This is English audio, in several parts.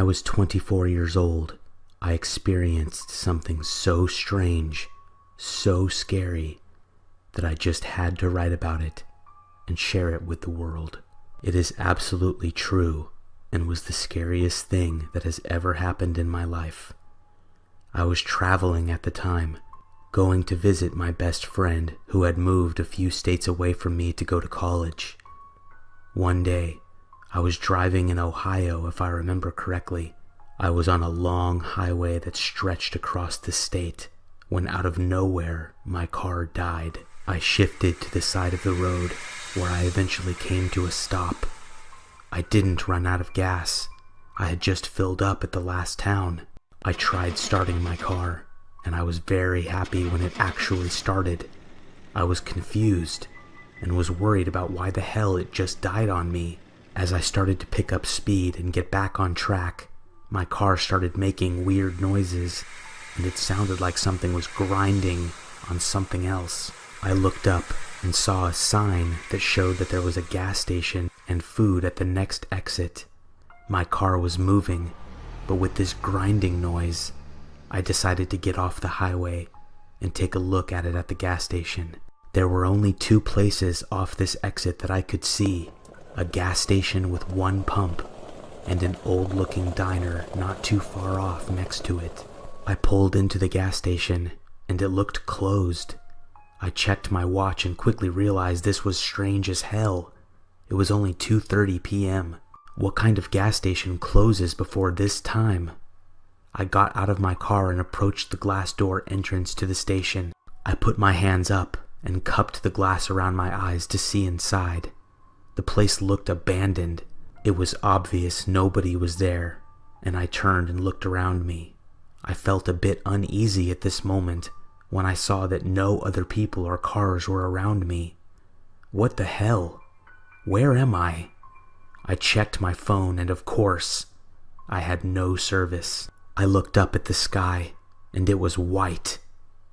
I was 24 years old, I experienced something so strange, so scary, that I just had to write about it and share it with the world. It is absolutely true and was the scariest thing that has ever happened in my life. I was traveling at the time, going to visit my best friend who had moved a few states away from me to go to college. One day, I was driving in Ohio, if I remember correctly. I was on a long highway that stretched across the state when out of nowhere my car died. I shifted to the side of the road where I eventually came to a stop. I didn't run out of gas. I had just filled up at the last town. I tried starting my car, and I was very happy when it actually started. I was confused and was worried about why the hell it just died on me. As I started to pick up speed and get back on track, my car started making weird noises, and it sounded like something was grinding on something else. I looked up and saw a sign that showed that there was a gas station and food at the next exit. My car was moving, but with this grinding noise, I decided to get off the highway and take a look at it at the gas station. There were only two places off this exit that I could see: a gas station with one pump and an old-looking diner not too far off next to it. I pulled into the gas station and it looked closed. I checked my watch and quickly realized this was strange as hell. It was only 2:30 p.m. What kind of gas station closes before this time? I got out of my car and approached the glass door entrance to the station. I put my hands up and cupped the glass around my eyes to see inside. The place looked abandoned. It was obvious nobody was there, and I turned and looked around me. I felt a bit uneasy at this moment when I saw that no other people or cars were around me. What the hell? Where am I? I checked my phone and of course, I had no service. I looked up at the sky and it was white.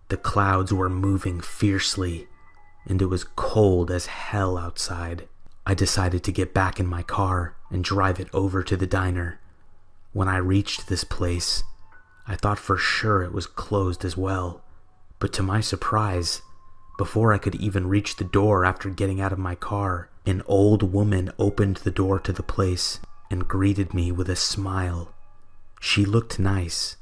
The clouds were moving fiercely and it was cold as hell outside. I decided to get back in my car and drive it over to the diner. When I reached this place, I thought for sure it was closed as well. But to my surprise, before I could even reach the door after getting out of my car, an old woman opened the door to the place and greeted me with a smile. She looked nice,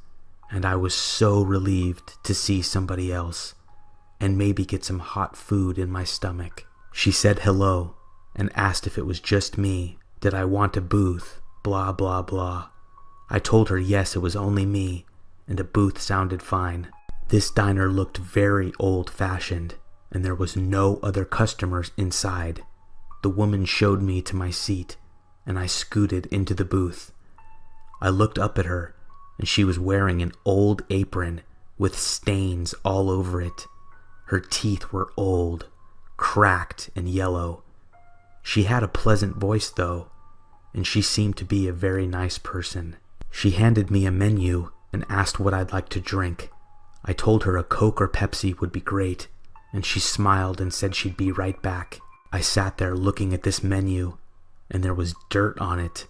and I was so relieved to see somebody else and maybe get some hot food in my stomach. She said hello and asked if it was just me, did I want a booth, blah blah blah. I told her yes, it was only me, and a booth sounded fine. This diner looked very old-fashioned, and there was no other customers inside. The woman showed me to my seat, and I scooted into the booth. I looked up at her, and she was wearing an old apron with stains all over it. Her teeth were old, cracked, and yellow. She had a pleasant voice, though, and she seemed to be a very nice person. She handed me a menu and asked what I'd like to drink. I told her a Coke or Pepsi would be great, and she smiled and said she'd be right back. I sat there looking at this menu, and there was dirt on it.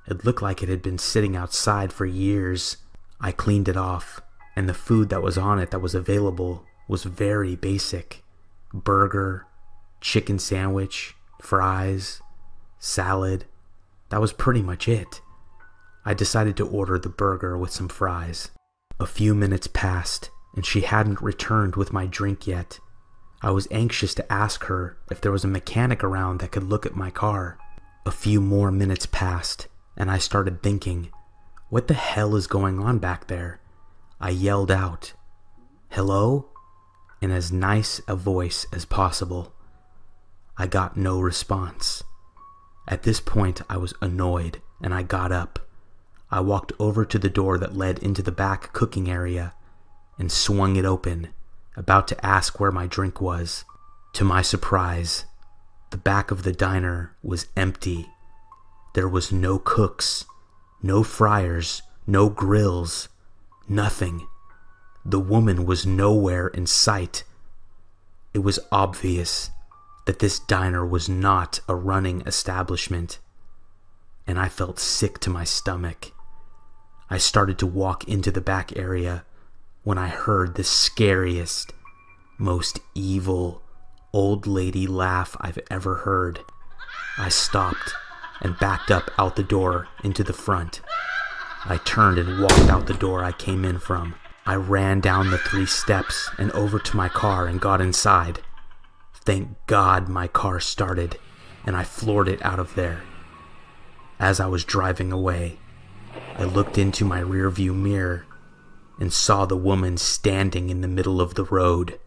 It looked like it had been sitting outside for years. I cleaned it off, and the food that was on it that was available was very basic. Burger, chicken sandwich, fries, salad. That was pretty much it. I decided to order the burger with some fries. A few minutes passed, and she hadn't returned with my drink yet. I was anxious to ask her if there was a mechanic around that could look at my car. A few more minutes passed, and I started thinking, what the hell is going on back there? I yelled out, "Hello?" in as nice a voice as possible. I got no response. At this point, I was annoyed, and I got up. I walked over to the door that led into the back cooking area and swung it open, about to ask where my drink was. To my surprise, the back of the diner was empty. There was no cooks, no fryers, no grills, nothing. The woman was nowhere in sight. It was obvious that this diner was not a running establishment, and I felt sick to my stomach. I started to walk into the back area when I heard the scariest, most evil old lady laugh I've ever heard. I stopped and backed up out the door into the front. I turned and walked out the door I came in from. I ran down the 3 steps and over to my car and got inside. Thank God my car started and I floored it out of there. As I was driving away, I looked into my rearview mirror and saw the woman standing in the middle of the road.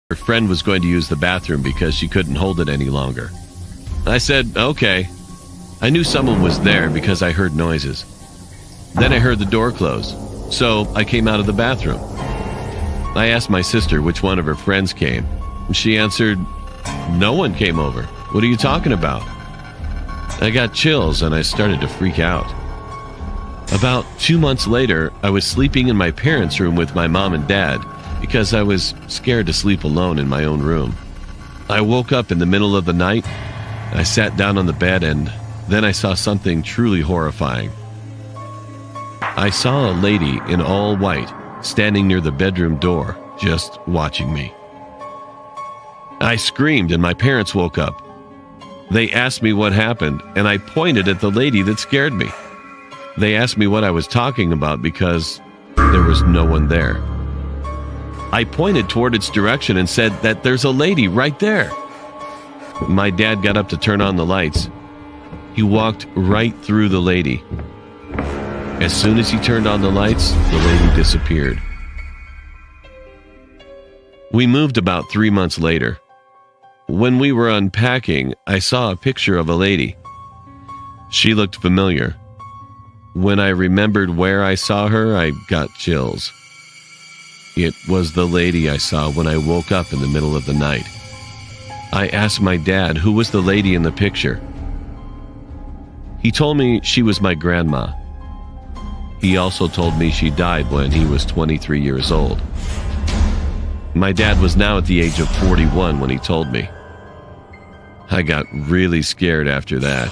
Her friend was going to use the bathroom because she couldn't hold it any longer. I said, okay. I knew someone was there because I heard noises. Then I heard the door close, so I came out of the bathroom. I asked my sister which one of her friends came. She answered, no one came over. What are you talking about? I got chills and I started to freak out. About 2 months later, I was sleeping in my parents' room with my mom and dad because I was scared to sleep alone in my own room. I woke up in the middle of the night. I sat down on the bed and then I saw something truly horrifying. I saw a lady in all white standing near the bedroom door, just watching me. I screamed and my parents woke up. They asked me what happened and I pointed at the lady that scared me. They asked me what I was talking about because there was no one there. I pointed toward its direction and said that there's a lady right there. My dad got up to turn on the lights. He walked right through the lady. As soon as he turned on the lights, the lady disappeared. We moved about 3 months later. When we were unpacking, I saw a picture of a lady. She looked familiar. When I remembered where I saw her, I got chills. It was the lady I saw when I woke up in the middle of the night. I asked my dad who was the lady in the picture. He told me she was my grandma. He also told me she died when he was 23 years old. My dad was now at the age of 41 when he told me. I got really scared after that.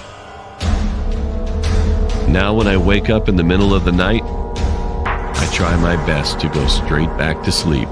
Now when I wake up in the middle of the night, I try my best to go straight back to sleep.